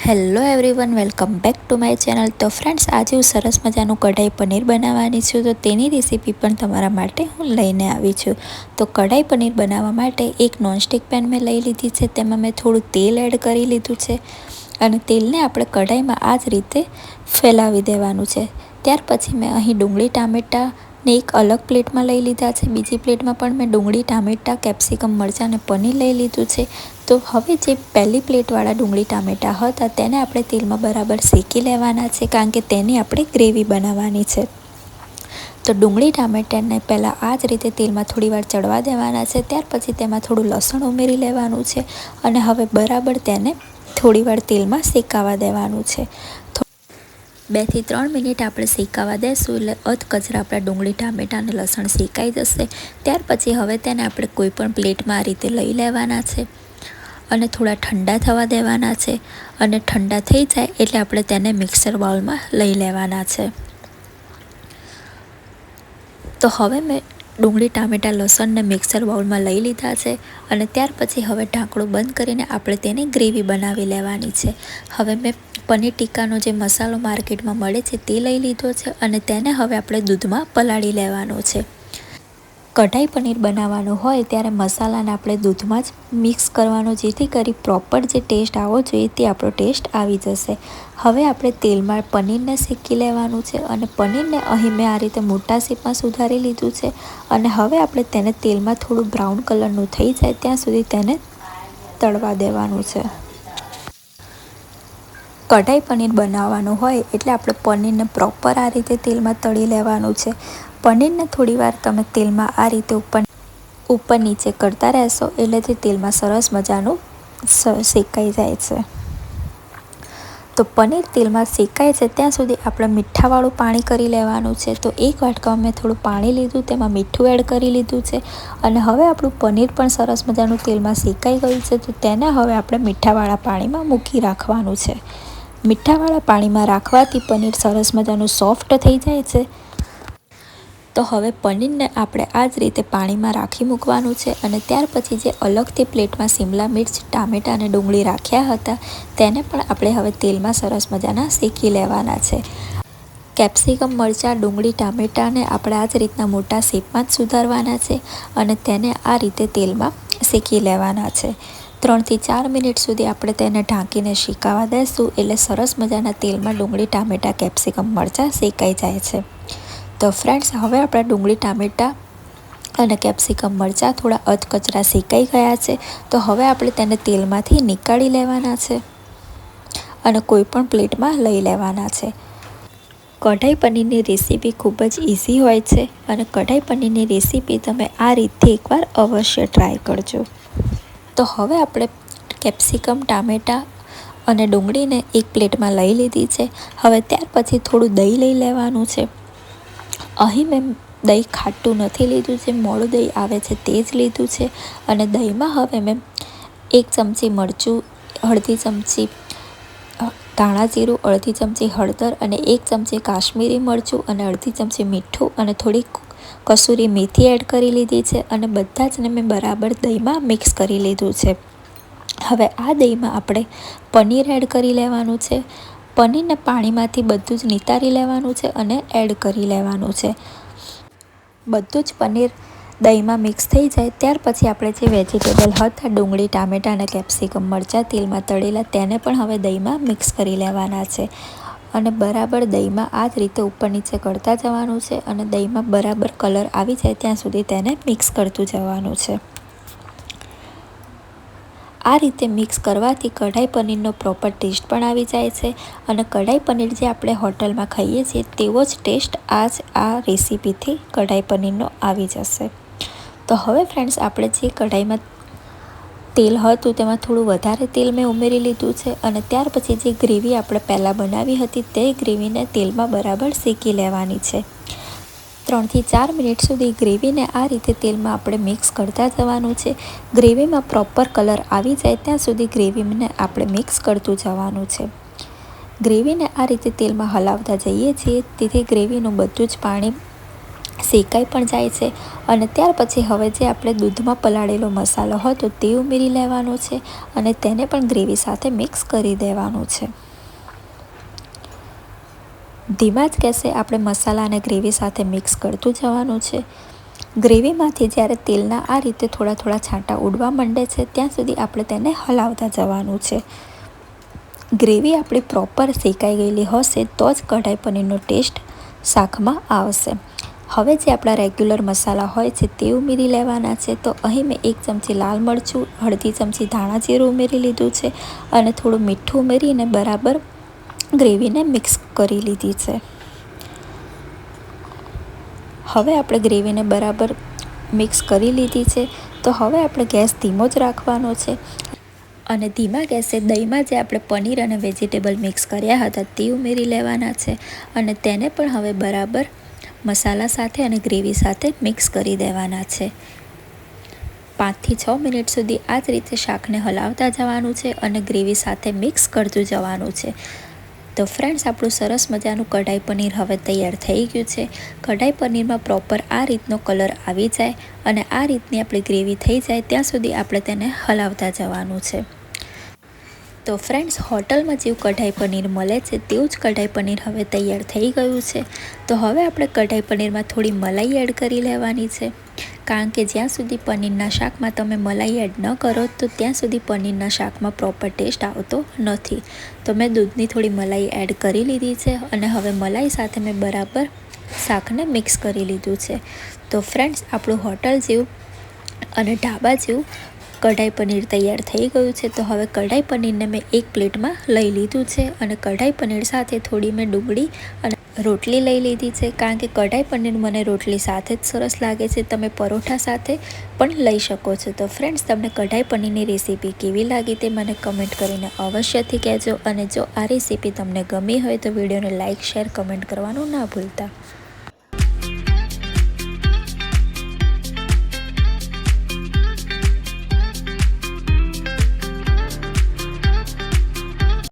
Hello everyone, welcome back to my channel. તો friends, આજે હું સરસ મજાનું કઢાઈ પનીર બનાવવાની છું। તો તેની રેસીપી પણ તમારા માટે હું લઈને આવી છું। તો કઢાઈ પનીર બનાવવા માટે એક નોનસ્ટિક પેન મેં લઈ લીધી છે। તેમાં મેં થોડું તેલ એડ કરી લીધું છે અને તેલને આપણે કઢાઈમાં આ જ રીતે ફેલાવી દેવાનું છે। ત્યાર પછી મેં અહીં ડુંગળી ટામેટાને એક અલગ પ્લેટમાં લઈ લીધા છે। બીજી પ્લેટમાં પણ મેં ડુંગળી ટામેટાં, કેપ્સિકમ, મરચાં અને પનીર લઈ લીધું છે। તો હવે જે પહેલી પ્લેટવાળા ડુંગળી ટામેટાં હતા તેને આપણે તેલમાં બરાબર શેકી લેવાના છે, કારણ કે તેની આપણે ગ્રેવી બનાવવાની છે। તો ડુંગળી ટામેટાને પહેલાં આ જ રીતે તેલમાં થોડીવાર ચડવા દેવાના છે। ત્યાર પછી તેમાં થોડું લસણ ઉમેરી લેવાનું છે અને હવે બરાબર તેને થોડીવાર તેલમાં શેકાવા દેવાનું છે। 2 થી 3 મિનિટ આપણે શેકાવા દેશું એટલે અધકચરા આપણા ડુંગળી ટામેટાં અને લસણ શેકાઈ જશે। ત્યાર પછી હવે તેને આપણે કોઈ પણ પ્લેટમાં આ રીતે લઈ લેવાના છે અને થોડા ઠંડા થવા દેવાના છે અને ઠંડા થઈ જાય એટલે આપણે તેને મિક્સર બાઉલમાં લઈ લેવાના છે। તો હવે મેં ડુંગળી ટામેટાં લસણને મિક્સર બાઉલમાં લઈ લીધા છે અને ત્યાર પછી હવે ઢાંકણું બંધ કરીને આપણે તેની ગ્રેવી બનાવી લેવાની છે। હવે મેં પનીર ટિક્કાનો જે મસાલો માર્કેટમાં મળે છે તે લઈ લીધો છે અને તેને હવે આપણે દૂધમાં પલાળી લેવાનો છે। કઢાઈ પનીર બનાવવાનું હોય ત્યારે મસાલાને આપણે દૂધમાં જ મિક્સ કરવાનો, જેથી કરી પ્રોપર જે ટેસ્ટ આવવો જોઈએ તે આપણો ટેસ્ટ આવી જશે। હવે આપણે તેલમાં પનીરને શેકી લેવાનું છે અને પનીરને અહીં મેં આ રીતે મોટા શેપમાં સુધારી લીધું છે અને હવે આપણે તેને તેલમાં થોડું બ્રાઉન કલરનું થઈ જાય ત્યાં સુધી તેને તળવા દેવાનું છે। કઢાઈ પનીર બનાવવાનું હોય એટલે આપણે પનીરને પ્રોપર આ રીતે તેલમાં તળી લેવાનું છે। પનીરને થોડીવાર તમે તેલમાં આ રીતે ઉપર નીચે કરતા રહેશો એટલે તે તેલમાં સરસ મજાનું શેકાઈ જાય છે। તો પનીર તેલમાં શેકાય છે ત્યાં સુધી આપણે મીઠાવાળું પાણી કરી લેવાનું છે। તો એક વાટકામાં મેં થોડું પાણી લીધું, તેમાં મીઠું એડ કરી લીધું છે અને હવે આપણું પનીર પણ સરસ મજાનું તેલમાં શેકાઈ ગયું છે। તો તેને હવે આપણે મીઠાવાળા પાણીમાં મૂકી રાખવાનું છે। મીઠાવાળા પાણીમાં રાખવાથી પનીર સરસ મજાનું સોફ્ટ થઈ જાય છે। તો હવે પનીરને આપણે આ જ રીતે પાણીમાં રાખી મૂકવાનું છે અને ત્યાર પછી જે અલગથી પ્લેટમાં શિમલા મિર્ચ, ટામેટાં અને ડુંગળી રાખ્યા હતા તેને પણ આપણે હવે તેલમાં સરસ મજાના શેકી લેવાના છે। કેપ્સિકમ, મરચાં, ડુંગળી, ટામેટાને આપણે આ જ રીતના મોટા શેપમાં જ સુધારવાના છે અને તેને આ રીતે તેલમાં શેકી લેવાના છે। 3 થી 4 મિનિટ સુધી આપણે તેને ઢાંકીને શેકાવા દેશું એટલે સરસ મજાના તેલમાં ડુંગળી, ટામેટાં, કેપ્સિકમ, મરચાં શેકાઈ જાય છે। તો ફ્રેન્ડ્સ, હવે આપણા ડુંગળી ટામેટાં અને કેપ્સિકમ મરચાં થોડા અધકચરા શેકાઈ ગયા છે। તો હવે આપણે તેને તેલમાંથી નીકાળી લેવાના છે અને કોઈ પણ પ્લેટમાં લઈ લેવાના છે। કઢાઈ પનીરની રેસીપી ખૂબ જ ઇઝી હોય છે અને કઢાઈ પનીરની રેસીપી તમે આ રીતે એકવાર અવશ્ય ટ્રાય કરજો। તો હવે આપણે કેપ્સિકમ, ટામેટાં અને ડુંગળીને એક પ્લેટમાં લઈ લીધી છે। હવે ત્યાર પછી થોડું દહીં લઈ લેવાનું છે। અહીં મેં દહીં ખાટું નથી લીધું, જે મોળું દહીં આવે છે તે જ લીધું છે અને દહીંમાં હવે મેં 1 ચમચી મરચું, અડધી ચમચી ધાણા જીરું, અડધી ચમચી હળદર અને 1 ચમચી કાશ્મીરી મરચું અને અડધી ચમચી મીઠું અને થોડી કસૂરી મેથી એડ કરી લીધી છે અને બધા જને મેં બરાબર દહીંમાં મિક્સ કરી લીધું છે। હવે આ દહીંમાં આપણે પનીર એડ કરી લેવાનું છે। પનીરને પાણીમાંથી બધું જ નિતારી લેવાનું છે અને એડ કરી લેવાનું છે। બધું જ પનીર દહીંમાં મિક્સ થઈ જાય ત્યાર પછી આપણે જે વેજીટેબલ હતા, ડુંગળી, ટામેટાં અને કેપ્સિકમ મરચાં તેલમાં તળેલા, તેને પણ હવે દહીંમાં મિક્સ કરી લેવાના છે અને બરાબર દહીંમાં આ જ રીતે ઉપર નીચે કરતા જવાનું છે અને દહીંમાં બરાબર કલર આવી જાય ત્યાં સુધી તેને મિક્સ કરતું જવાનું છે। આ રીતે મિક્સ કરવાથી કઢાઈ પનીરનો પ્રોપર ટેસ્ટ પણ આવી જાય છે અને કઢાઈ પનીર જે આપણે હોટલમાં ખાઈએ છીએ તેવો જ ટેસ્ટ આ રેસીપીથી કઢાઈ પનીરનો આવી જશે। તો હવે ફ્રેન્ડ્સ, આપણે જે કઢાઈમાં તેલ હતું તેમાં થોડું વધારે તેલ મેં ઉમેરી લીધું છે અને ત્યાર પછી જે ગ્રેવી આપણે પહેલાં બનાવી હતી તે ગ્રેવીને તેલમાં બરાબર શેકી લેવાની છે। 3 થી 4 મિનિટ સુધી ગ્રેવીને આ રીતે તેલમાં આપણે મિક્સ કરતા જવાનું છે। ગ્રેવીમાં પ્રોપર કલર આવી જાય ત્યાં સુધી ગ્રેવીને આપણે મિક્સ કરતું જવાનું છે। ગ્રેવીને આ રીતે તેલમાં હલાવતા જઈએ છીએ તેથી ગ્રેવીનું બધું જ પાણી શેકાઈ પણ જાય છે. અને ત્યાર પછી હવે જે આપણે દૂધમાં પલાળેલો મસાલો હતો તે ઉમેરી લેવાનો છે અને તેને પણ ગ્રેવી સાથે મિક્સ કરી દેવાનું છે. ધીમા જ ગેસે આપણે મસાલા અને ગ્રેવી સાથે મિક્સ કરતું જવાનું છે. ગ્રેવીમાંથી જ્યારે તેલના આ રીતે થોડા થોડા છાંટા ઉડવા માંડે છે ત્યાં સુધી આપણે તેને હલાવતા જવાનું છે. ગ્રેવી આપણી પ્રોપર શેકાઈ ગયેલી હશે તો જ કઢાઈ પનીરનો ટેસ્ટ શાકમાં આવશે. હવે જે આપણા રેગ્યુલર મસાલા હોય છે તે ઉમેરી લેવાના છે. તો અહીં મેં 1 ચમચી લાલ મરચું, અડધી ચમચી ધાણા જીરું ઉમેરી લીધું છે અને થોડું મીઠું ઉમેરીને બરાબર ગ્રેવીને મિક્સ કરી લીધી છે. હવે આપણે ગ્રેવીને બરાબર મિક્સ કરી લીધી છે. તો હવે આપણે ગેસ ધીમો જ રાખવાનો છે અને ધીમા ગેસે દહીંમાં જે આપણે પનીર અને વેજીટેબલ મિક્સ કર્યા હતા તે ઉમેરી લેવાના છે અને તેને પણ હવે બરાબર મસાલા સાથે અને ગ્રેવી સાથે મિક્સ કરી દેવાના છે. 5 થી 6 મિનિટ સુધી આ જ રીતે શાકને હલાવતા જવાનું છે અને ગ્રેવી સાથે મિક્સ કરતું જવાનું છે. તો ફ્રેન્ડ્સ, આપણું સરસ મજાનું કઢાઈ પનીર હવે તૈયાર થઈ ગયું છે. કઢાઈ પનીરમાં પ્રોપર આ રીતનો કલર આવી જાય અને આ રીતની આપણી ગ્રેવી થઈ જાય ત્યાં સુધી આપણે તેને હલાવતા જવાનું છે. તો ફ્રેન્ડ્સ, હોટલમાં જેવું કઢાઈ પનીર મળે છે તેવું જ કઢાઈ પનીર હવે તૈયાર થઈ ગયું છે. તો હવે આપણે કઢાઈ પનીરમાં થોડી મલાઈ એડ કરી લેવાની છે, કારણ કે જ્યાં સુધી પનીરના શાકમાં તમે મલાઈ એડ ન કરો તો ત્યાં સુધી પનીરના શાકમાં પ્રોપર ટેસ્ટ આવતો નથી. તો મેં દૂધની થોડી મલાઈ એડ કરી લીધી છે અને હવે મલાઈ સાથે મેં બરાબર શાકને મિક્સ કરી લીધું છે. તો ફ્રેન્ડ્સ, આપણું હોટલ જેવું અને ઢાબા જેવું કઢાઈ પનીર તૈયાર થઈ ગયું છે. તો હવે કઢાઈ પનીરને મેં એક પ્લેટમાં લઈ લીધું છે અને કઢાઈ પનીર સાથે થોડી મેં ડુંગળી અને રોટલી લઈ લીધી છે, કારણ કે કઢાઈ પનીર મને રોટલી સાથે જ સરસ લાગે છે. તમે પરોઠા સાથે પણ લઈ શકો છો. તો ફ્રેન્ડ્સ, તમને કઢાઈ પનીરની રેસીપી કેવી લાગી તે મને કમેન્ટ કરીને અવશ્યથી કહેજો અને જો આ રેસીપી તમને ગમી હોય તો વિડીયોને લાઇક, શેર, કમેન્ટ કરવાનું ના ભૂલતા.